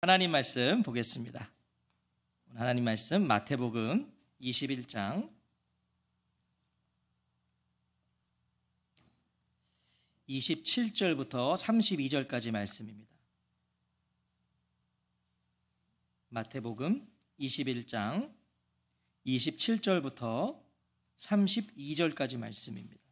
하나님 말씀 보겠습니다. 하나님 말씀 마태복음 21장 27절부터 32절까지 말씀입니다. 마태복음 21장 27절부터 32절까지 말씀입니다.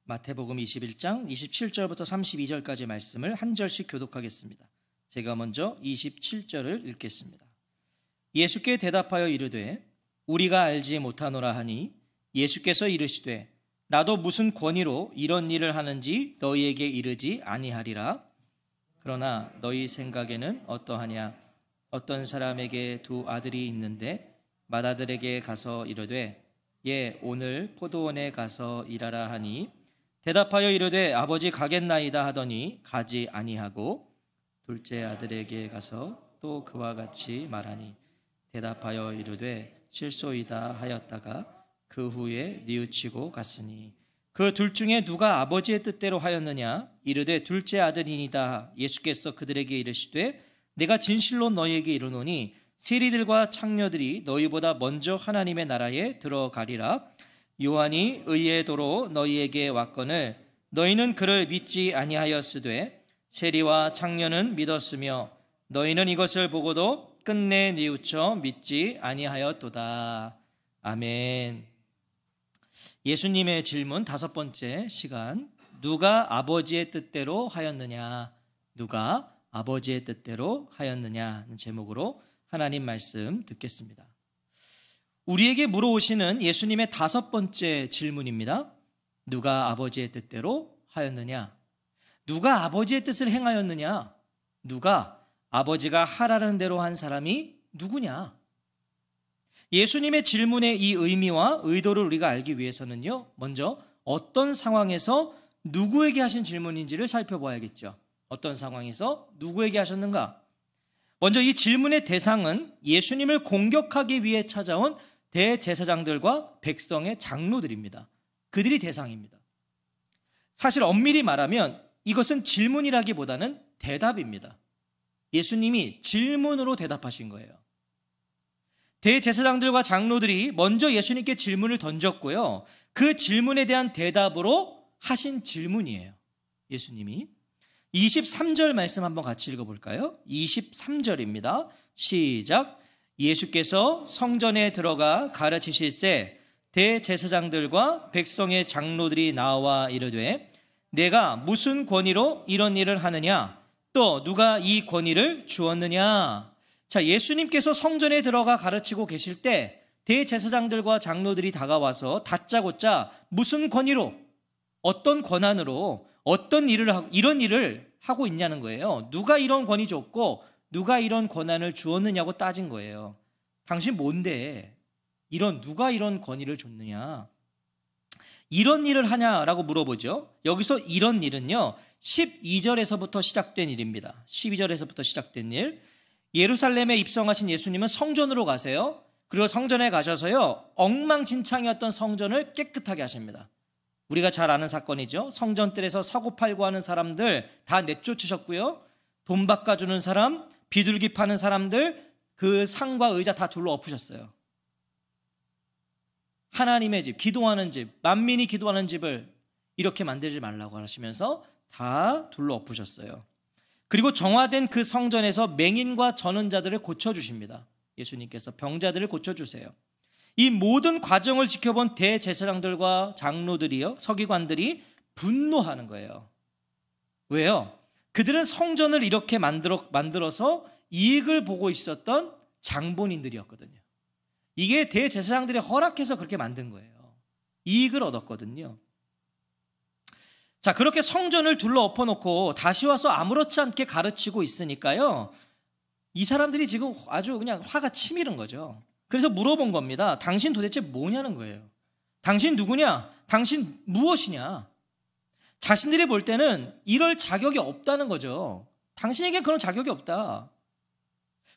마태복음 21장 27절부터 32절까지 말씀을 한 절씩 교독하겠습니다. 제가 먼저 27절을 읽겠습니다. 예수께 대답하여 이르되 우리가 알지 못하노라 하니 예수께서 이르시되 나도 무슨 권위로 이런 일을 하는지 너희에게 이르지 아니하리라. 그러나 너희 생각에는 어떠하냐? 어떤 사람에게 두 아들이 있는데 맏아들에게 가서 이르되 예 오늘 포도원에 가서 일하라 하니 대답하여 이르되 아버지 가겠나이다 하더니 가지 아니하고 둘째 아들에게 가서 또 그와 같이 말하니 대답하여 이르되 실소이다 하였다가 그 후에 뉘우치고 갔으니 그 둘 중에 누가 아버지의 뜻대로 하였느냐? 이르되 둘째 아들이니이다. 예수께서 그들에게 이르시되 내가 진실로 너희에게 이르노니 세리들과 창녀들이 너희보다 먼저 하나님의 나라에 들어가리라. 요한이 의의 도로 너희에게 왔거늘 너희는 그를 믿지 아니하였으되 세리와 창녀는 믿었으며 너희는 이것을 보고도 끝내 뉘우쳐 믿지 아니하였도다. 아멘. 예수님의 질문 다섯 번째 시간, 누가 아버지의 뜻대로 하였느냐? 누가 아버지의 뜻대로 하였느냐는 제목으로 하나님 말씀 듣겠습니다. 우리에게 물어오시는 예수님의 다섯 번째 질문입니다. 누가 아버지의 뜻대로 하였느냐? 누가 아버지의 뜻을 행하였느냐? 누가 아버지가 하라는 대로 한 사람이 누구냐? 예수님의 질문의 이 의미와 의도를 우리가 알기 위해서는요, 먼저 어떤 상황에서 누구에게 하신 질문인지를 살펴봐야겠죠. 어떤 상황에서 누구에게 하셨는가? 먼저 이 질문의 대상은 예수님을 공격하기 위해 찾아온 대제사장들과 백성의 장로들입니다. 그들이 대상입니다. 사실 엄밀히 말하면 이것은 질문이라기보다는 대답입니다. 예수님이 질문으로 대답하신 거예요. 대제사장들과 장로들이 먼저 예수님께 질문을 던졌고요. 그 질문에 대한 대답으로 하신 질문이에요. 예수님이 23절 말씀 한번 같이 읽어볼까요? 23절입니다. 시작. 예수께서 성전에 들어가 가르치실새 대제사장들과 백성의 장로들이 나와 이르되 내가 무슨 권위로 이런 일을 하느냐? 또 누가 이 권위를 주었느냐? 자, 예수님께서 성전에 들어가 가르치고 계실 때 대제사장들과 장로들이 다가와서 다짜고짜 무슨 권위로, 어떤 권한으로 어떤 일을 하고 이런 일을 하고 있냐는 거예요. 누가 이런 권위 줬고 누가 이런 권한을 주었느냐고 따진 거예요. 당신 뭔데? 누가 이런 권위를 줬느냐? 이런 일을 하냐라고 물어보죠. 여기서 이런 일은요, 12절에서부터 시작된 일입니다. 12절에서부터 시작된 일. 예루살렘에 입성하신 예수님은 성전으로 가세요. 그리고 성전에 가셔서요, 엉망진창이었던 성전을 깨끗하게 하십니다. 우리가 잘 아는 사건이죠. 성전뜰에서 사고팔고 하는 사람들 다 내쫓으셨고요. 돈 바꿔주는 사람, 비둘기 파는 사람들, 그 상과 의자 다 둘러 엎으셨어요. 하나님의 집, 기도하는 집, 만민이 기도하는 집을 이렇게 만들지 말라고 하시면서 다 둘러 엎으셨어요. 그리고 정화된 그 성전에서 맹인과 전은 자들을 고쳐주십니다. 예수님께서 병자들을 고쳐주세요. 이 모든 과정을 지켜본 대제사장들과 장로들이요, 서기관들이 분노하는 거예요. 왜요? 그들은 성전을 이렇게 만들어서 이익을 보고 있었던 장본인들이었거든요. 이게 대제사장들이 허락해서 그렇게 만든 거예요. 이익을 얻었거든요. 자, 그렇게 성전을 둘러 엎어놓고 다시 와서 아무렇지 않게 가르치고 있으니까요, 이 사람들이 지금 아주 그냥 화가 치밀은 거죠. 그래서 물어본 겁니다. 당신 도대체 뭐냐는 거예요. 당신 누구냐? 당신 무엇이냐? 자신들이 볼 때는 이럴 자격이 없다는 거죠. 당신에게 그런 자격이 없다.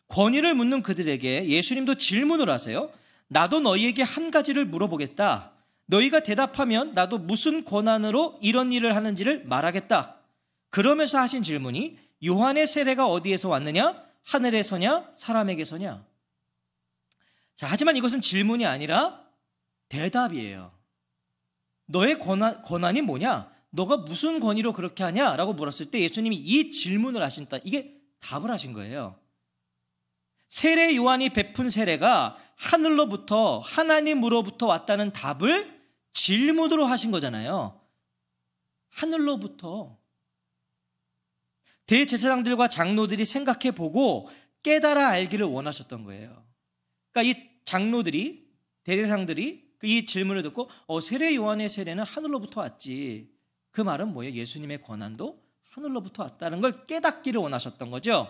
권위를 묻는 그들에게 예수님도 질문을 하세요. 나도 너희에게 한 가지를 물어보겠다. 너희가 대답하면 나도 무슨 권한으로 이런 일을 하는지를 말하겠다. 그러면서 하신 질문이 요한의 세례가 어디에서 왔느냐? 하늘에서냐? 사람에게서냐? 자, 하지만 이것은 질문이 아니라 대답이에요. 너의 권한이 뭐냐? 너가 무슨 권위로 그렇게 하냐? 라고 물었을 때 예수님이 이 질문을 하신다. 이게 답을 하신 거예요. 세례 요한이 베푼 세례가 하늘로부터 하나님으로부터 왔다는 답을 질문으로 하신 거잖아요. 하늘로부터. 대제사장들과 장로들이 생각해 보고 깨달아 알기를 원하셨던 거예요. 그러니까 이 장로들이, 대제사장들이 이 질문을 듣고 세례 요한의 세례는 하늘로부터 왔지. 그 말은 뭐예요? 예수님의 권한도 하늘로부터 왔다는 걸 깨닫기를 원하셨던 거죠.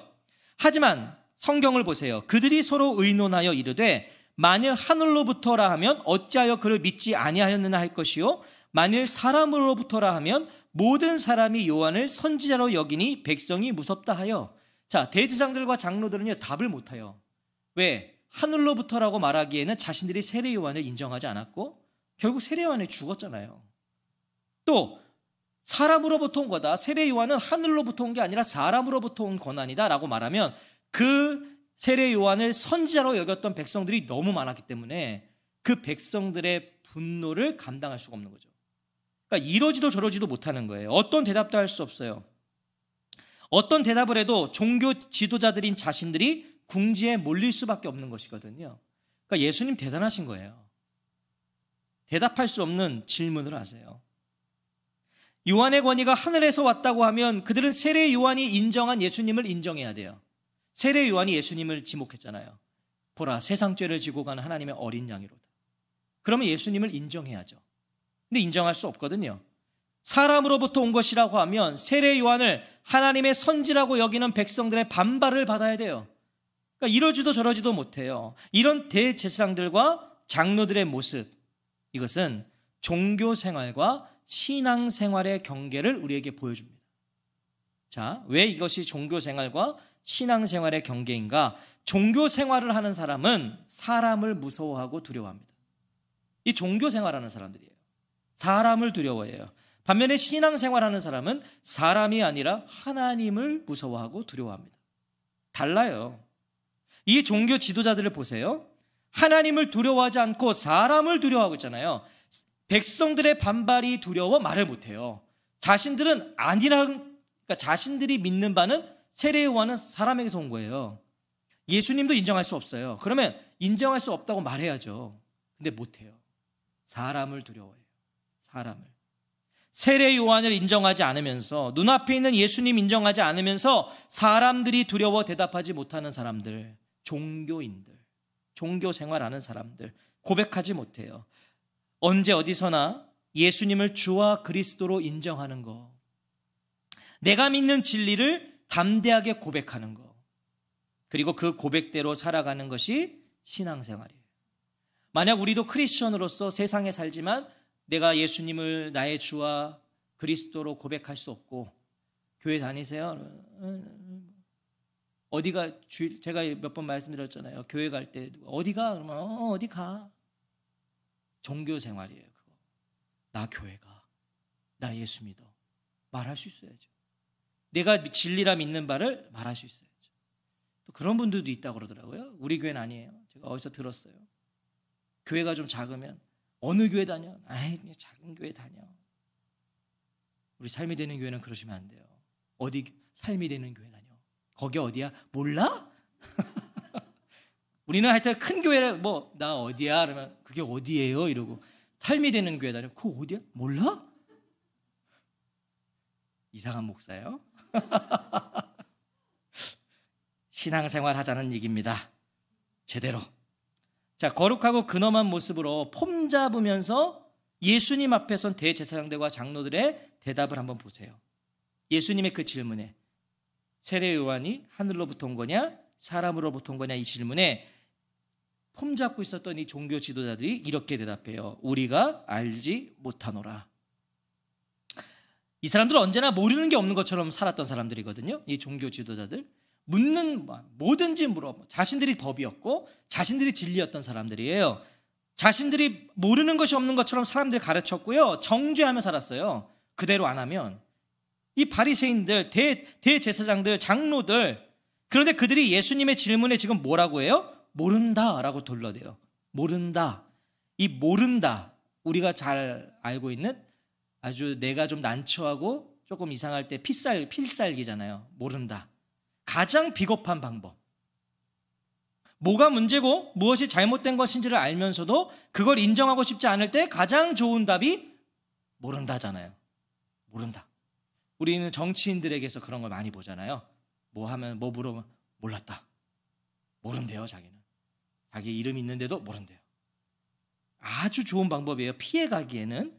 하지만 성경을 보세요. 그들이 서로 의논하여 이르되 만일 하늘로부터라 하면 어찌하여 그를 믿지 아니하였느냐 할 것이요 만일 사람으로부터라 하면 모든 사람이 요한을 선지자로 여기니 백성이 무섭다 하여. 자, 대제사장들과 장로들은요 답을 못해요. 왜? 하늘로부터라고 말하기에는 자신들이 세례 요한을 인정하지 않았고 결국 세례 요한이 죽었잖아요. 또 사람으로부터 온 거다. 세례 요한은 하늘로부터 온 게 아니라 사람으로부터 온 권한이다 라고 말하면 그 세례 요한을 선지자로 여겼던 백성들이 너무 많았기 때문에 그 백성들의 분노를 감당할 수가 없는 거죠. 그러니까 이러지도 저러지도 못하는 거예요. 어떤 대답도 할 수 없어요. 어떤 대답을 해도 종교 지도자들인 자신들이 궁지에 몰릴 수밖에 없는 것이거든요. 그러니까 예수님 대단하신 거예요. 대답할 수 없는 질문을 하세요. 요한의 권위가 하늘에서 왔다고 하면 그들은 세례 요한이 인정한 예수님을 인정해야 돼요. 세례 요한이 예수님을 지목했잖아요. 보라, 세상 죄를 지고 가는 하나님의 어린 양이로다. 그러면 예수님을 인정해야죠. 근데 인정할 수 없거든요. 사람으로부터 온 것이라고 하면 세례 요한을 하나님의 선지라고 여기는 백성들의 반발을 받아야 돼요. 그러니까 이러지도 저러지도 못해요. 이런 대제사장들과 장로들의 모습, 이것은 종교 생활과 신앙 생활의 경계를 우리에게 보여줍니다. 자, 왜 이것이 종교 생활과 신앙 생활의 경계인가? 종교 생활을 하는 사람은 사람을 무서워하고 두려워합니다. 이 종교 생활하는 사람들이에요. 사람을 두려워해요. 반면에 신앙 생활하는 사람은 사람이 아니라 하나님을 무서워하고 두려워합니다. 달라요. 이 종교 지도자들을 보세요. 하나님을 두려워하지 않고 사람을 두려워하고 있잖아요. 백성들의 반발이 두려워 말을 못해요. 자신들은 그러니까 자신들이 믿는 바는 세례 요한은 사람에게서 온 거예요. 예수님도 인정할 수 없어요. 그러면 인정할 수 없다고 말해야죠. 근데 못해요. 사람을 두려워해요. 사람을. 세례 요한을 인정하지 않으면서, 눈앞에 있는 예수님 인정하지 않으면서 사람들이 두려워 대답하지 못하는 사람들, 종교인들, 종교 생활하는 사람들, 고백하지 못해요. 언제 어디서나 예수님을 주와 그리스도로 인정하는 거, 내가 믿는 진리를 담대하게 고백하는 거, 그리고 그 고백대로 살아가는 것이 신앙생활이에요. 만약 우리도 크리스천으로서 세상에 살지만 내가 예수님을 나의 주와 그리스도로 고백할 수 없고, 교회 다니세요? 어디가, 제가 몇 번 말씀드렸잖아요. 교회 갈 때 어디가? 그러면 어디 가? 종교 생활이에요. 그거. 나 교회 가. 나 예수 믿어. 말할 수 있어야죠. 내가 진리라 믿는 바를 말할 수 있어야죠. 또 그런 분들도 있다고 그러더라고요. 우리 교회는 아니에요. 제가 어디서 들었어요. 교회가 좀 작으면 어느 교회 다녀? 아이, 작은 교회 다녀. 우리 삶이 되는 교회는 그러시면 안 돼요. 어디 삶이 되는 교회 다녀? 거기 어디야? 몰라? 우리는 하여튼 큰 교회를 나 어디야? 그러면 그게 어디예요? 이러고 삶이 되는 교회 다녀. 그거 어디야? 몰라? 이상한 목사예요. 신앙생활 하자는 얘기입니다. 제대로. 자, 거룩하고 근엄한 모습으로 폼 잡으면서 예수님 앞에 선 대제사장들과 장로들의 대답을 한번 보세요. 예수님의 그 질문에, 세례 요한이 하늘로부터 온 거냐 사람으로부터 온 거냐, 이 질문에 폼 잡고 있었던 이 종교 지도자들이 이렇게 대답해요. 우리가 알지 못하노라. 이 사람들은 언제나 모르는 게 없는 것처럼 살았던 사람들이거든요. 이 종교 지도자들. 뭐든지 물어. 자신들이 법이었고 자신들이 진리였던 사람들이에요. 자신들이 모르는 것이 없는 것처럼 사람들 가르쳤고요. 정죄하며 살았어요. 그대로 안 하면. 이 바리새인들, 대제사장들, 장로들, 그런데 그들이 예수님의 질문에 지금 뭐라고 해요? 모른다라고 돌려대요. 모른다. 이 모른다, 우리가 잘 알고 있는 아주 내가 좀 난처하고 조금 이상할 때 필살기잖아요. 모른다. 가장 비겁한 방법. 뭐가 문제고 무엇이 잘못된 것인지를 알면서도 그걸 인정하고 싶지 않을 때 가장 좋은 답이 모른다잖아요. 모른다. 우리는 정치인들에게서 그런 걸 많이 보잖아요. 뭐 물어보면 몰랐다. 모른대요, 자기는. 자기 이름 있는데도 모른대요. 아주 좋은 방법이에요. 피해가기에는.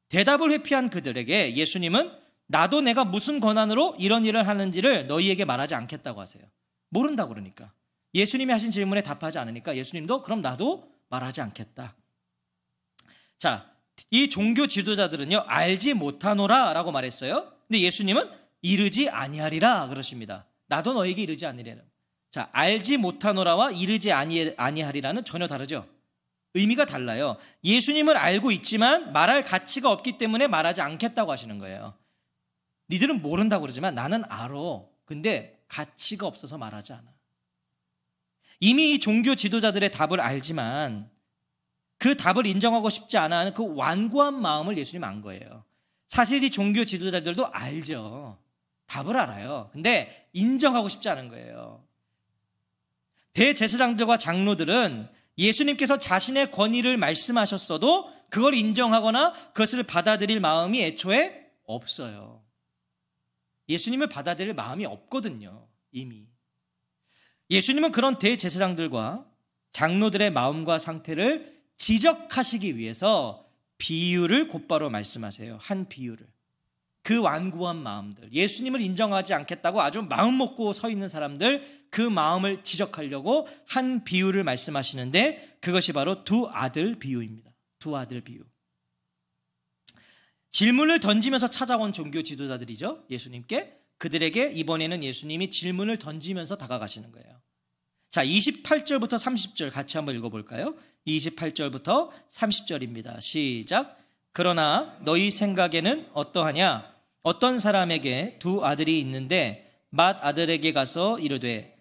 대답을 회피한 그들에게 예수님은 나도 내가 무슨 권한으로 이런 일을 하는지를 너희에게 말하지 않겠다고 하세요. 모른다고 그러니까. 예수님이 하신 질문에 답하지 않으니까 예수님도 그럼 나도 말하지 않겠다. 자, 이 종교 지도자들은요, 알지 못하노라 라고 말했어요. 근데 예수님은 이르지 아니하리라 그러십니다. 나도 너에게 이르지 아니하리라. 자, 알지 못하노라와 이르지 아니하리라는 전혀 다르죠. 의미가 달라요. 예수님을 알고 있지만 말할 가치가 없기 때문에 말하지 않겠다고 하시는 거예요. 니들은 모른다고 그러지만 나는 알아. 근데 가치가 없어서 말하지 않아. 이미 이 종교 지도자들의 답을 알지만 그 답을 인정하고 싶지 않아 하는 그 완고한 마음을 예수님 안 거예요. 사실 이 종교 지도자들도 알죠. 답을 알아요. 근데 인정하고 싶지 않은 거예요. 대제사장들과 장로들은 예수님께서 자신의 권위를 말씀하셨어도 그걸 인정하거나 그것을 받아들일 마음이 애초에 없어요. 예수님을 받아들일 마음이 없거든요, 이미. 예수님은 그런 대제사장들과 장로들의 마음과 상태를 지적하시기 위해서 비유를 곧바로 말씀하세요. 한 비유를. 그 완고한 마음들, 예수님을 인정하지 않겠다고 아주 마음 먹고 서 있는 사람들, 그 마음을 지적하려고 한 비유를 말씀하시는데 그것이 바로 두 아들 비유입니다. 두 아들 비유. 질문을 던지면서 찾아온 종교 지도자들이죠. 예수님께. 그들에게 이번에는 예수님이 질문을 던지면서 다가가시는 거예요. 자, 28절부터 30절 같이 한번 읽어볼까요? 28절부터 30절입니다. 시작. 그러나 너희 생각에는 어떠하냐? 어떤 사람에게 두 아들이 있는데 맏 아들에게 가서 이르되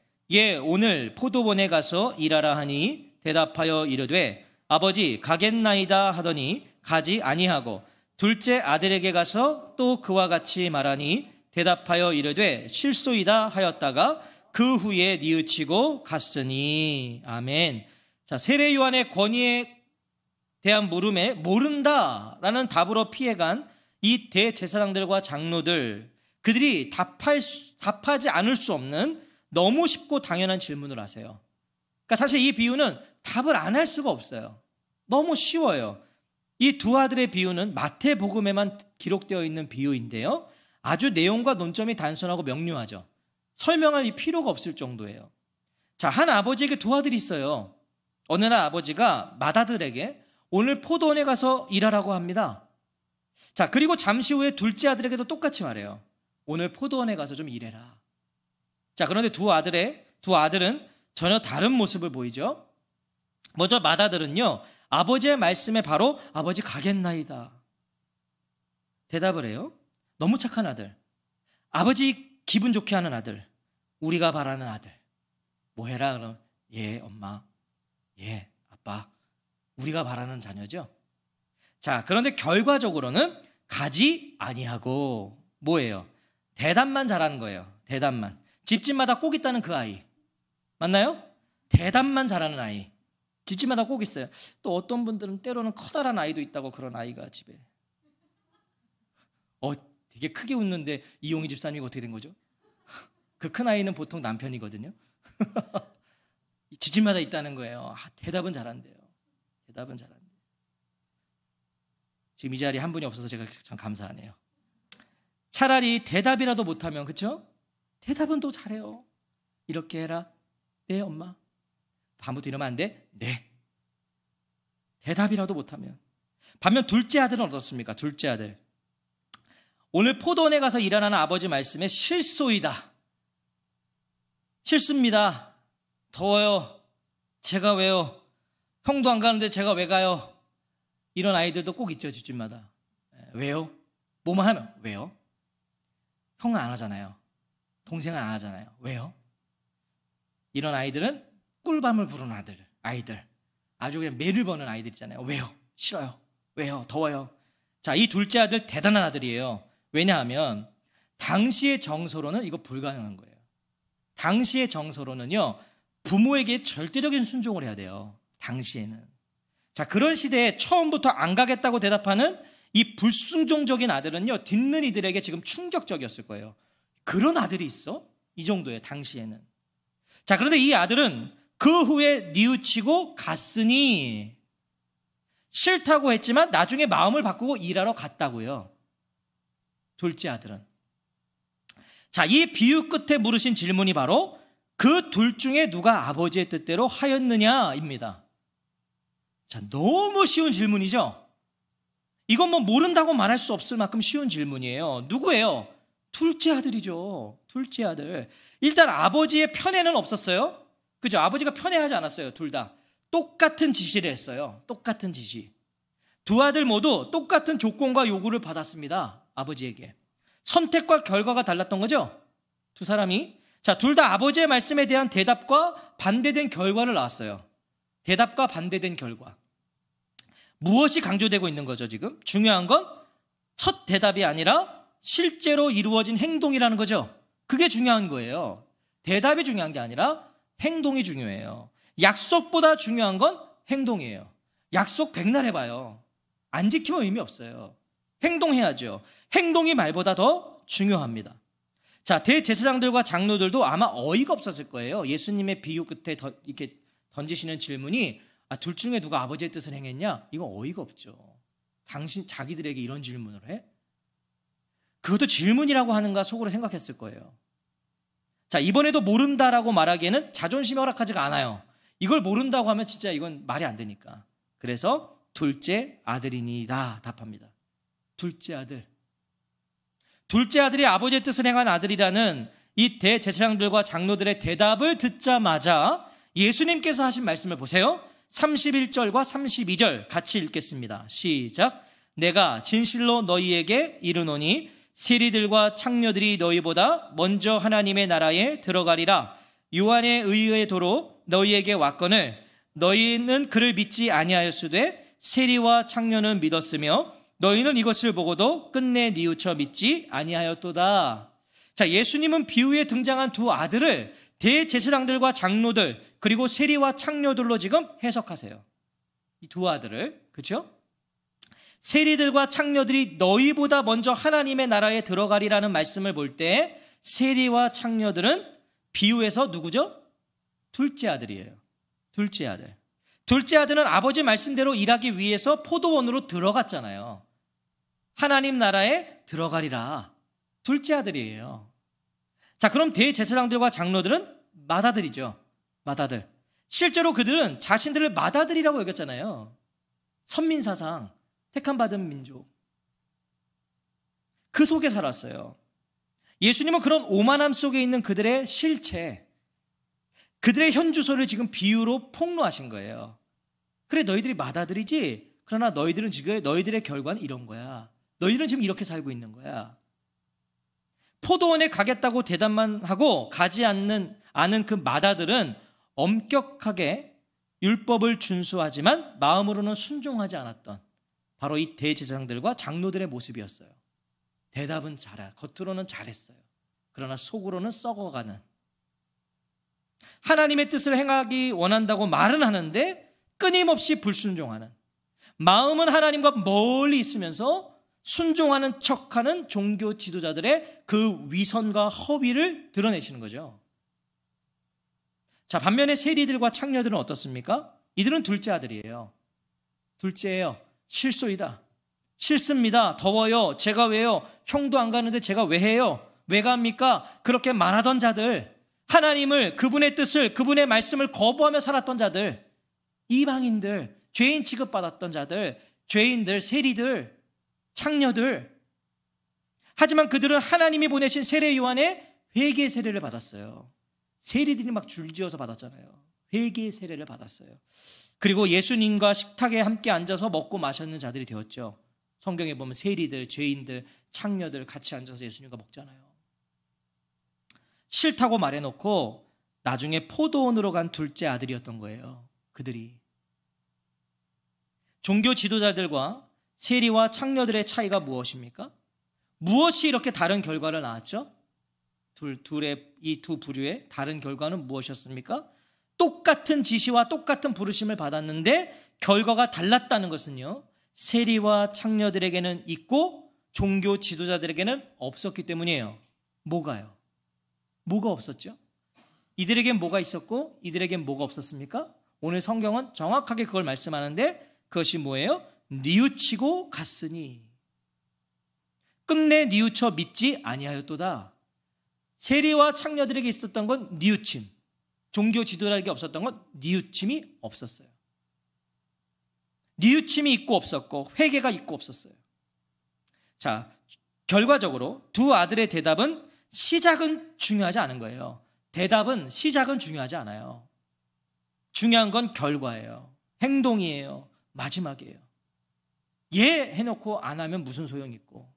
오늘 포도원에 가서 일하라 하니 대답하여 이르되 아버지 가겠나이다 하더니 가지 아니하고 둘째 아들에게 가서 또 그와 같이 말하니 대답하여 이르되 실소이다 하였다가 그 후에 뉘우치고 갔으니. 아멘. 자, 세례 요한의 권위에 대한 물음에 모른다라는 답으로 피해간 이 대제사장들과 장로들, 그들이 답하지 않을 수 없는 너무 쉽고 당연한 질문을 하세요. 그러니까 사실 이 비유는 답을 안 할 수가 없어요. 너무 쉬워요. 이 두 아들의 비유는 마태복음에만 기록되어 있는 비유인데요, 아주 내용과 논점이 단순하고 명료하죠. 설명할 필요가 없을 정도예요. 자, 한 아버지에게 두 아들이 있어요. 어느 날 아버지가 맏아들에게 오늘 포도원에 가서 일하라고 합니다. 자, 그리고 잠시 후에 둘째 아들에게도 똑같이 말해요. 오늘 포도원에 가서 좀 일해라. 자, 그런데 두 아들은 전혀 다른 모습을 보이죠. 먼저 맏아들은요, 아버지의 말씀에 바로 아버지 가겠나이다 대답을 해요. 너무 착한 아들, 아버지 기분 좋게 하는 아들, 우리가 바라는 아들. 뭐 해라? 그럼 예 엄마, 예 아빠, 우리가 바라는 자녀죠. 자, 그런데 결과적으로는 가지 아니하고 뭐예요? 대답만 잘하는 거예요. 대답만. 집집마다 꼭 있다는 그 아이 맞나요? 대답만 잘하는 아이. 집집마다 꼭 있어요. 또 어떤 분들은 때로는 커다란 아이도 있다고, 그런 아이가 집에. 되게 크게 웃는데 이용희 집사님이 어떻게 된 거죠? 그 큰 아이는 보통 남편이거든요. 집집마다 있다는 거예요. 대답은 잘한대요. 대답은 잘한대요. 지금 이 자리에 한 분이 없어서 제가 참 감사하네요. 차라리 대답이라도 못하면, 그렇죠? 대답은 또 잘해요. 이렇게 해라. 네 엄마. 다음부터 이러면 안 돼? 네. 대답이라도 못하면. 반면 둘째 아들은 어떻습니까? 둘째 아들. 오늘 포도원에 가서 일하는 아버지 말씀에 실소이다. 싫습니다. 더워요. 제가 왜요? 형도 안 가는데 제가 왜 가요? 이런 아이들도 꼭 있죠, 집집마다. 왜요? 뭐만 하면 왜요? 형은 안 하잖아요. 동생은 안 하잖아요. 왜요? 이런 아이들은 꿀밤을 부르는 아이들. 아주 그냥 매를 버는 아이들 있잖아요. 왜요? 싫어요. 왜요? 더워요. 자, 이 둘째 아들 대단한 아들이에요. 왜냐하면 당시의 정서로는 이거 불가능한 거예요. 당시의 정서로는요, 부모에게 절대적인 순종을 해야 돼요. 당시에는. 자, 그런 시대에 처음부터 안 가겠다고 대답하는 이 불순종적인 아들은요, 듣는 이들에게 지금 충격적이었을 거예요. 그런 아들이 있어? 이 정도예요, 당시에는. 자, 그런데 이 아들은 그 후에 뉘우치고 갔으니, 싫다고 했지만 나중에 마음을 바꾸고 일하러 갔다고요. 둘째 아들은. 자, 이 비유 끝에 물으신 질문이 바로 그 둘 중에 누가 아버지의 뜻대로 하였느냐입니다. 자, 너무 쉬운 질문이죠? 이건 뭐 모른다고 말할 수 없을 만큼 쉬운 질문이에요. 누구예요? 둘째 아들이죠. 둘째 아들. 일단 아버지의 편애는 없었어요. 그죠? 아버지가 편애하지 않았어요. 둘 다. 똑같은 지시를 했어요. 똑같은 지시. 두 아들 모두 똑같은 조건과 요구를 받았습니다. 아버지에게. 선택과 결과가 달랐던 거죠? 두 사람이. 자, 둘 다 아버지의 말씀에 대한 대답과 반대된 결과를 낳았어요. 대답과 반대된 결과. 무엇이 강조되고 있는 거죠, 지금? 중요한 건 첫 대답이 아니라 실제로 이루어진 행동이라는 거죠. 그게 중요한 거예요. 대답이 중요한 게 아니라 행동이 중요해요. 약속보다 중요한 건 행동이에요. 약속 백날 해봐요. 안 지키면 의미 없어요. 행동해야죠. 행동이 말보다 더 중요합니다. 자, 대제사장들과 장로들도 아마 어이가 없었을 거예요. 예수님의 비유 끝에 이렇게 던지시는 질문이 둘 중에 누가 아버지의 뜻을 행했냐? 이거 어이가 없죠. 자기들에게 이런 질문을 해? 그것도 질문이라고 하는가 속으로 생각했을 거예요. 자, 이번에도 모른다라고 말하기에는 자존심이 허락하지가 않아요. 이걸 모른다고 하면 진짜 이건 말이 안 되니까. 그래서 둘째 아들이니다 답합니다. 둘째 아들. 둘째 아들이 아버지의 뜻을 행한 아들이라는 이 대제사장들과 장로들의 대답을 듣자마자 예수님께서 하신 말씀을 보세요. 31절과 32절 같이 읽겠습니다. 시작. 내가 진실로 너희에게 이르노니 세리들과 창녀들이 너희보다 먼저 하나님의 나라에 들어가리라. 요한의 의의 도로 너희에게 왔거늘 너희는 그를 믿지 아니하였으되 세리와 창녀는 믿었으며 너희는 이것을 보고도 끝내 뉘우쳐 믿지 아니하였도다. 자, 예수님은 비유에 등장한 두 아들을 대제사장들과 장로들 그리고 세리와 창녀들로 지금 해석하세요. 이 두 아들을. 그렇죠? 세리들과 창녀들이 너희보다 먼저 하나님의 나라에 들어가리라는 말씀을 볼 때 세리와 창녀들은 비유에서 누구죠? 둘째 아들이에요. 둘째 아들. 둘째 아들은 아버지 말씀대로 일하기 위해서 포도원으로 들어갔잖아요. 하나님 나라에 들어가리라. 둘째 아들이에요. 자, 그럼 대제사장들과 장로들은 맏아들이죠. 맏아들. 실제로 그들은 자신들을 맏아들이라고 여겼잖아요. 선민사상, 택함받은 민족. 그 속에 살았어요. 예수님은 그런 오만함 속에 있는 그들의 실체, 그들의 현주소를 지금 비유로 폭로하신 거예요. 그래, 너희들이 맏아들이지? 그러나 너희들은 지금 너희들의 결과는 이런 거야. 너희들은 지금 이렇게 살고 있는 거야. 포도원에 가겠다고 대답만 하고 가지 않는 그 맏아들은 엄격하게 율법을 준수하지만 마음으로는 순종하지 않았던 바로 이 대제사장들과 장로들의 모습이었어요. 대답은 겉으로는 잘했어요. 그러나 속으로는 썩어가는, 하나님의 뜻을 행하기 원한다고 말은 하는데 끊임없이 불순종하는, 마음은 하나님과 멀리 있으면서 순종하는 척하는 종교 지도자들의 그 위선과 허위를 드러내시는 거죠. 자, 반면에 세리들과 창녀들은 어떻습니까? 이들은 둘째 아들이에요. 둘째예요. 실소이다. 싫습니다. 더워요. 제가 왜요? 형도 안 가는데 제가 왜 해요? 왜 갑니까? 그렇게 말하던 자들, 하나님을, 그분의 뜻을, 그분의 말씀을 거부하며 살았던 자들, 이방인들, 죄인 취급받았던 자들, 죄인들, 세리들, 창녀들. 하지만 그들은 하나님이 보내신 세례 요한의 회개 세례를 받았어요. 세리들이 막 줄지어서 받았잖아요. 회개 세례를 받았어요. 그리고 예수님과 식탁에 함께 앉아서 먹고 마셨는 자들이 되었죠. 성경에 보면 세리들, 죄인들, 창녀들 같이 앉아서 예수님과 먹잖아요. 싫다고 말해놓고 나중에 포도원으로 간 둘째 아들이었던 거예요. 그들이. 종교 지도자들과 세리와 창녀들의 차이가 무엇입니까? 무엇이 이렇게 다른 결과를 낳았죠? 이 두 부류의 다른 결과는 무엇이었습니까? 똑같은 지시와 똑같은 부르심을 받았는데 결과가 달랐다는 것은요, 세리와 창녀들에게는 있고 종교 지도자들에게는 없었기 때문이에요. 뭐가요? 뭐가 없었죠? 이들에겐 뭐가 있었고 이들에겐 뭐가 없었습니까? 오늘 성경은 정확하게 그걸 말씀하는데 그것이 뭐예요? 뉘우치고 갔으니 끝내 뉘우쳐 믿지 아니하였도다. 세리와 창녀들에게 있었던 건 뉘우침, 종교 지도자에게 없었던 건 뉘우침이 없었어요. 뉘우침이 있고 없었고 회개가 있고 없었어요. 자, 결과적으로 두 아들의 대답은 시작은 중요하지 않은 거예요. 시작은 중요하지 않아요. 중요한 건 결과예요. 행동이에요. 마지막이에요. 예 해놓고 안 하면 무슨 소용이 있고,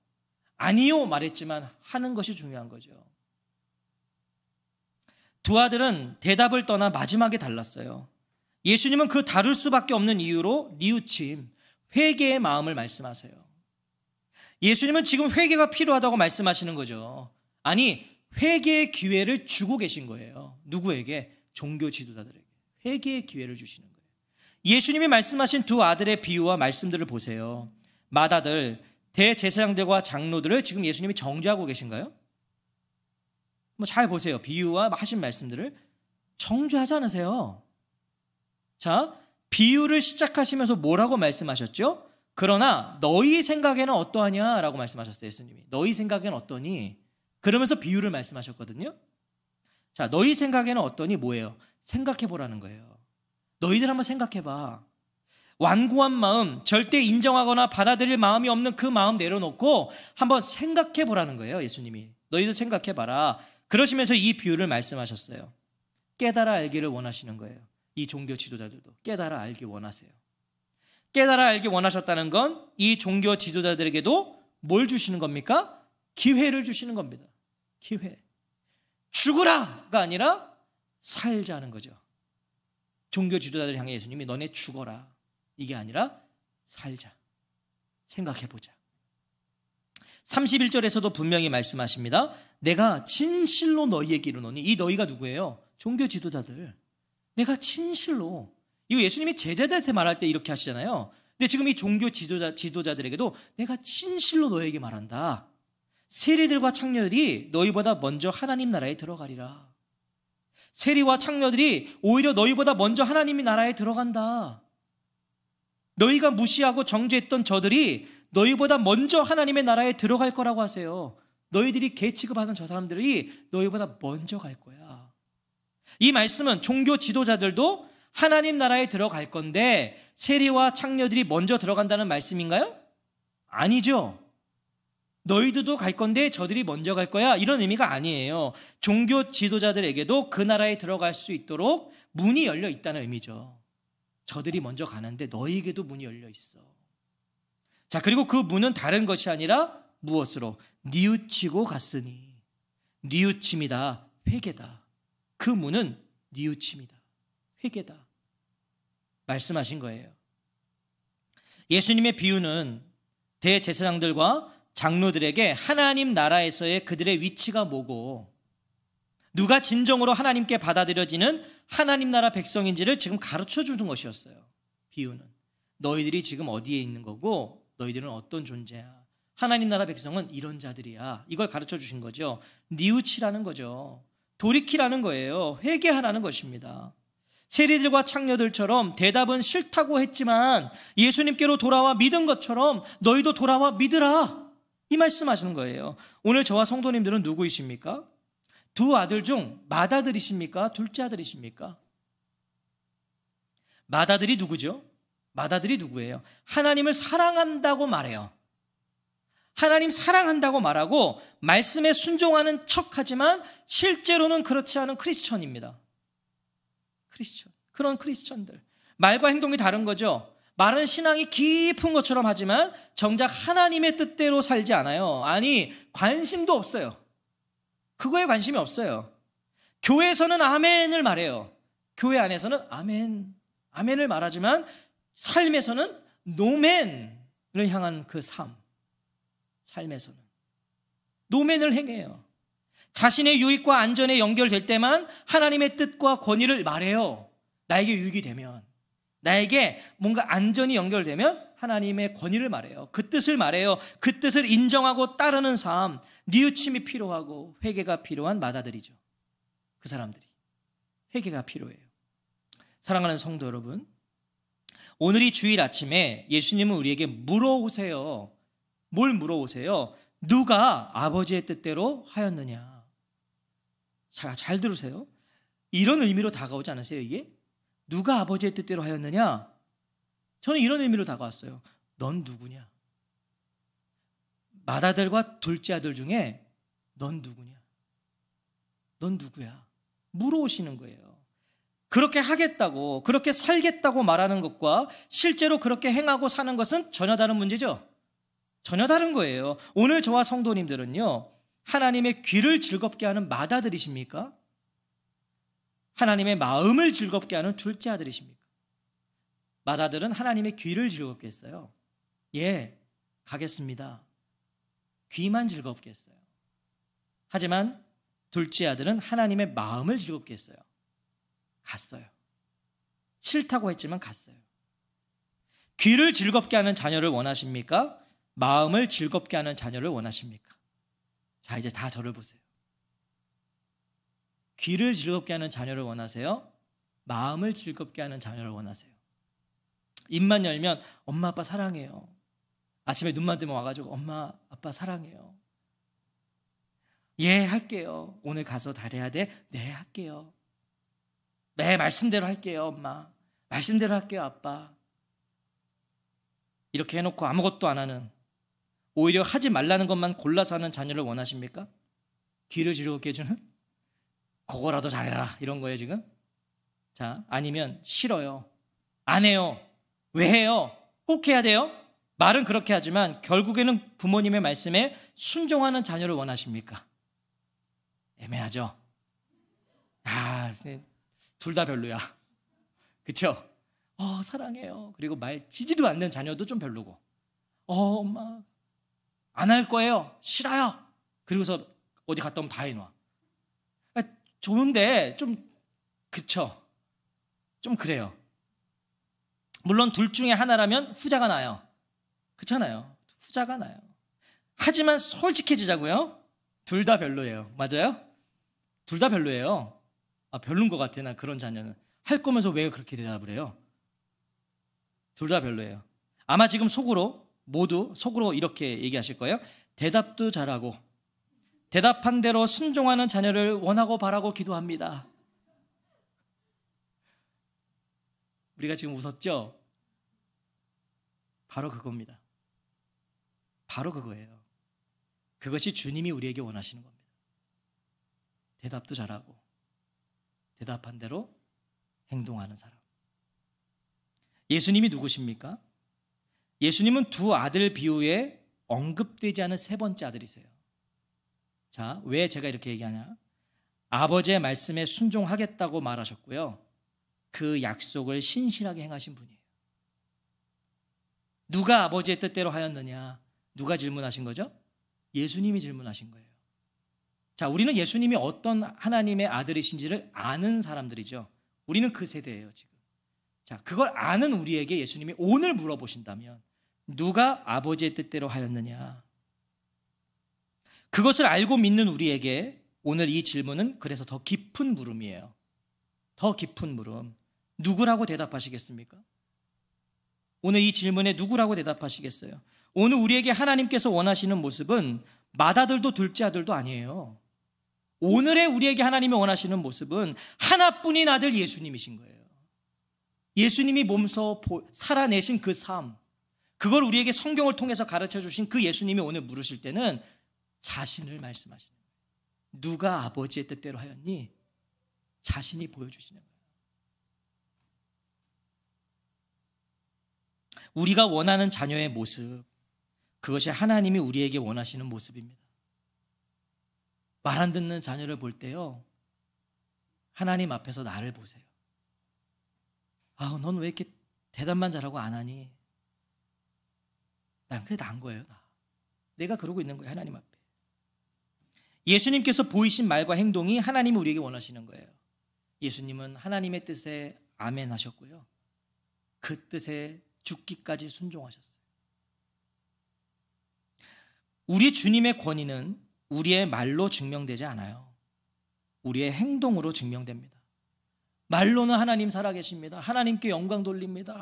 아니요 말했지만 하는 것이 중요한 거죠. 두 아들은 대답을 떠나 마지막에 달랐어요. 예수님은 그 다를 수밖에 없는 이유로 뉘우침, 회개의 마음을 말씀하세요. 예수님은 지금 회개가 필요하다고 말씀하시는 거죠. 아니, 회개의 기회를 주고 계신 거예요. 누구에게? 종교 지도자들에게. 회개의 기회를 주시는 거예요. 예수님이 말씀하신 두 아들의 비유와 말씀들을 보세요. 맏아들, 대제사장들과 장로들을 지금 예수님이 정죄하고 계신가요? 잘 보세요. 비유와 하신 말씀들을 정죄하지 않으세요. 자, 비유를 시작하시면서 뭐라고 말씀하셨죠? 그러나 너희 생각에는 어떠하냐? 라고 말씀하셨어요. 예수님이. 너희 생각에는 어떠니? 그러면서 비유를 말씀하셨거든요. 자, 너희 생각에는 어떠니? 뭐예요? 생각해보라는 거예요. 너희들 한번 생각해봐. 완고한 마음, 절대 인정하거나 받아들일 마음이 없는 그 마음 내려놓고 한번 생각해보라는 거예요. 예수님이. 너희들 생각해봐라. 그러시면서 이 비유를 말씀하셨어요. 깨달아 알기를 원하시는 거예요. 이 종교 지도자들도 깨달아 알기 원하세요. 깨달아 알기 원하셨다는 건 이 종교 지도자들에게도 뭘 주시는 겁니까? 기회를 주시는 겁니다. 기회. 죽으라가 아니라 살자는 거죠. 종교 지도자들 향해 예수님이 너네 죽어라. 이게 아니라 살자. 생각해보자. 31절에서도 분명히 말씀하십니다. 내가 진실로 너희에게 이르노니. 이 너희가 누구예요? 종교 지도자들. 내가 진실로. 이거 예수님이 제자들한테 말할 때 이렇게 하시잖아요. 근데 지금 이 종교 지도자들에게도 내가 진실로 너희에게 말한다. 세리들과 창녀들이 너희보다 먼저 하나님 나라에 들어가리라. 세리와 창녀들이 오히려 너희보다 먼저 하나님의 나라에 들어간다. 너희가 무시하고 정죄했던 저들이 너희보다 먼저 하나님의 나라에 들어갈 거라고 하세요. 너희들이 개 취급하는 저 사람들이 너희보다 먼저 갈 거야. 이 말씀은 종교 지도자들도 하나님 나라에 들어갈 건데 세리와 창녀들이 먼저 들어간다는 말씀인가요? 아니죠. 너희들도 갈 건데 저들이 먼저 갈 거야. 이런 의미가 아니에요. 종교 지도자들에게도 그 나라에 들어갈 수 있도록 문이 열려 있다는 의미죠. 저들이 먼저 가는데 너희에게도 문이 열려 있어. 자, 그리고 그 문은 다른 것이 아니라 무엇으로? 뉘우치고 갔으니. 뉘우침이다. 회개다. 그 문은 뉘우침이다. 회개다. 말씀하신 거예요. 예수님의 비유는 대제사장들과 장로들에게 하나님 나라에서의 그들의 위치가 뭐고 누가 진정으로 하나님께 받아들여지는 하나님 나라 백성인지를 지금 가르쳐 주는 것이었어요. 비유는. 너희들이 지금 어디에 있는 거고 너희들은 어떤 존재야. 하나님 나라 백성은 이런 자들이야. 이걸 가르쳐 주신 거죠. 뉘우치라는 거죠. 돌이키라는 거예요. 회개하라는 것입니다. 세리들과 창녀들처럼 대답은 싫다고 했지만 예수님께로 돌아와 믿은 것처럼 너희도 돌아와 믿으라. 이 말씀하시는 거예요. 오늘 저와 성도님들은 누구이십니까? 두 아들 중 맏아들이십니까? 둘째 아들이십니까? 맏아들이 누구죠? 맏아들이 누구예요? 하나님을 사랑한다고 말해요. 하나님 사랑한다고 말하고 말씀에 순종하는 척하지만 실제로는 그렇지 않은 크리스천입니다. 크리스천. 그런 크리스천들. 말과 행동이 다른 거죠. 말은 신앙이 깊은 것처럼 하지만 정작 하나님의 뜻대로 살지 않아요. 아니, 관심도 없어요. 그거에 관심이 없어요. 교회에서는 아멘을 말해요. 교회 안에서는 아멘을 말하지만 삶에서는 노멘을 향한 그 삶에서는 노멘을 행해요. 자신의 유익과 안전에 연결될 때만 하나님의 뜻과 권위를 말해요. 나에게 유익이 되면, 나에게 뭔가 안전이 연결되면 하나님의 권위를 말해요. 그 뜻을 말해요. 그 뜻을 인정하고 따르는 삶, 뉘우침이 필요하고 회개가 필요한 마다들이죠. 그 사람들이 회개가 필요해요. 사랑하는 성도 여러분, 오늘 이 주일 아침에 예수님은 우리에게 물어오세요. 뭘 물어오세요? 누가 아버지의 뜻대로 하였느냐? 자, 잘 들으세요. 이런 의미로 다가오지 않으세요, 이게? 누가 아버지의 뜻대로 하였느냐? 저는 이런 의미로 다가왔어요. 넌 누구냐? 맏아들과 둘째 아들 중에 넌 누구냐? 넌 누구야? 물어오시는 거예요. 그렇게 하겠다고, 그렇게 살겠다고 말하는 것과 실제로 그렇게 행하고 사는 것은 전혀 다른 문제죠. 전혀 다른 거예요. 오늘 저와 성도님들은요, 하나님의 귀를 즐겁게 하는 맏아들이십니까? 하나님의 마음을 즐겁게 하는 둘째 아들이십니까? 맏아들은 하나님의 귀를 즐겁게 했어요. 예, 가겠습니다. 귀만 즐겁게 했어요. 하지만 둘째 아들은 하나님의 마음을 즐겁게 했어요. 갔어요. 싫다고 했지만 갔어요. 귀를 즐겁게 하는 자녀를 원하십니까? 마음을 즐겁게 하는 자녀를 원하십니까? 자, 이제 다 저를 보세요. 귀를 즐겁게 하는 자녀를 원하세요? 마음을 즐겁게 하는 자녀를 원하세요? 입만 열면 엄마 아빠 사랑해요. 아침에 눈만 뜨면 와가지고 엄마 아빠 사랑해요. 예, 할게요. 오늘 가서 잘해야 돼? 네, 할게요. 네, 말씀대로 할게요, 엄마. 말씀대로 할게요, 아빠. 이렇게 해놓고 아무것도 안 하는, 오히려 하지 말라는 것만 골라서 하는 자녀를 원하십니까? 귀를 즐겁게 해주는? 그거라도 잘해라, 이런 거예요, 지금? 자, 아니면 싫어요. 안 해요. 왜 해요? 꼭 해야 돼요? 말은 그렇게 하지만 결국에는 부모님의 말씀에 순종하는 자녀를 원하십니까? 애매하죠? 둘 다 별로야. 그쵸? 사랑해요. 그리고 말 지지도 않는 자녀도 좀 별로고. 엄마 안 할 거예요. 싫어요. 그리고서 어디 갔다 오면 다 해놔. 좋은데 좀 그쵸? 좀 그래요. 물론 둘 중에 하나라면 후자가 나요. 그렇잖아요. 후자가 나요. 하지만 솔직해지자고요. 둘 다 별로예요. 맞아요? 둘 다 별로예요. 별로인 것 같아. 나 그런 자녀는. 할 거면서 왜 그렇게 대답을 해요? 둘 다 별로예요. 아마 지금 모두 속으로 이렇게 얘기하실 거예요. 대답도 잘하고 대답한 대로 순종하는 자녀를 원하고 바라고 기도합니다. 우리가 지금 웃었죠? 바로 그겁니다. 바로 그거예요. 그것이 주님이 우리에게 원하시는 겁니다. 대답도 잘하고 대답한 대로 행동하는 사람. 예수님이 누구십니까? 예수님은 두 아들 비유에 언급되지 않은 세 번째 아들이세요. 자, 왜 제가 이렇게 얘기하냐? 아버지의 말씀에 순종하겠다고 말하셨고요. 그 약속을 신실하게 행하신 분이에요. 누가 아버지의 뜻대로 하였느냐? 누가 질문하신 거죠? 예수님이 질문하신 거예요. 자, 우리는 예수님이 어떤 하나님의 아들이신지를 아는 사람들이죠. 우리는 그 세대예요, 지금. 자, 그걸 아는 우리에게 예수님이 오늘 물어보신다면 누가 아버지의 뜻대로 하였느냐? 그것을 알고 믿는 우리에게 오늘 이 질문은 그래서 더 깊은 물음이에요. 더 깊은 물음. 누구라고 대답하시겠습니까? 오늘 이 질문에 누구라고 대답하시겠어요? 오늘 우리에게 하나님께서 원하시는 모습은 맏아들도 둘째 아들도 아니에요. 오늘의 우리에게 하나님이 원하시는 모습은 하나뿐인 아들 예수님이신 거예요. 예수님이 몸소 살아내신 그 삶, 그걸 우리에게 성경을 통해서 가르쳐 주신 그 예수님이 오늘 물으실 때는 자신을 말씀하시는 거예요. 누가 아버지의 뜻대로 하였니? 자신이 보여주시는 거예요. 우리가 원하는 자녀의 모습, 그것이 하나님이 우리에게 원하시는 모습입니다. 말 안 듣는 자녀를 볼 때요, 하나님 앞에서 나를 보세요. 넌 왜 이렇게 대답만 잘하고 안 하니? 난 그게 나은 거예요. 내가 그러고 있는 거예요, 하나님 앞에. 예수님께서 보이신 말과 행동이 하나님이 우리에게 원하시는 거예요. 예수님은 하나님의 뜻에 아멘 하셨고요, 그 뜻에 죽기까지 순종하셨어요. 우리 주님의 권위는 우리의 말로 증명되지 않아요. 우리의 행동으로 증명됩니다. 말로는 하나님 살아계십니다. 하나님께 영광 돌립니다.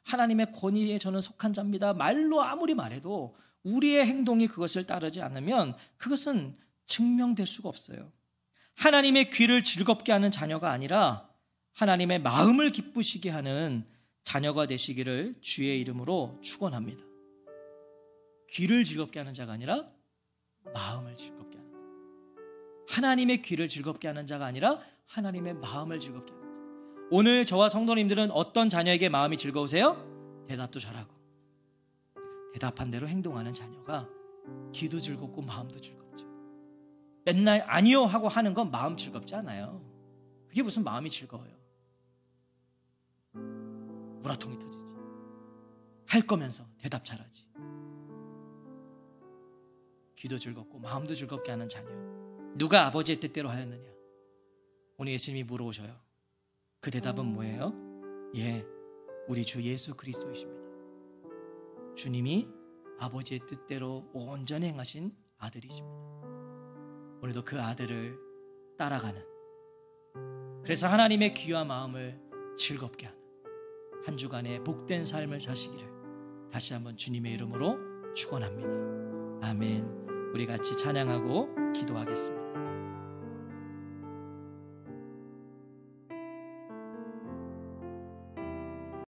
하나님의 권위에 저는 속한 자입니다. 말로 아무리 말해도 우리의 행동이 그것을 따르지 않으면 그것은 증명될 수가 없어요. 하나님의 귀를 즐겁게 하는 자녀가 아니라 하나님의 마음을 기쁘시게 하는 자녀가 되시기를 주의 이름으로 축원합니다. 귀를 즐겁게 하는 자가 아니라 마음을 즐겁게 하는 자. 하나님의 귀를 즐겁게 하는 자가 아니라 하나님의 마음을 즐겁게 하는 자. 오늘 저와 성도님들은 어떤 자녀에게 마음이 즐거우세요? 대답도 잘하고 대답한 대로 행동하는 자녀가 귀도 즐겁고 마음도 즐겁죠. 맨날 아니요 하고 하는 건 마음 즐겁지 않아요. 그게 무슨 마음이 즐거워요. 우라통이 터지지. 할 거면서 대답 잘하지. 귀도 즐겁고 마음도 즐겁게 하는 자녀, 누가 아버지의 뜻대로 하였느냐? 오늘 예수님이 물어오셔요. 그 대답은 뭐예요? 우리 주 예수 그리스도이십니다. 주님이 아버지의 뜻대로 온전히 행하신 아들이십니다. 오늘도 그 아들을 따라가는, 그래서 하나님의 귀와 마음을 즐겁게 하는 한 주간의 복된 삶을 사시기를 다시 한번 주님의 이름으로 축원합니다. 아멘. 우리 같이 찬양하고 기도하겠습니다.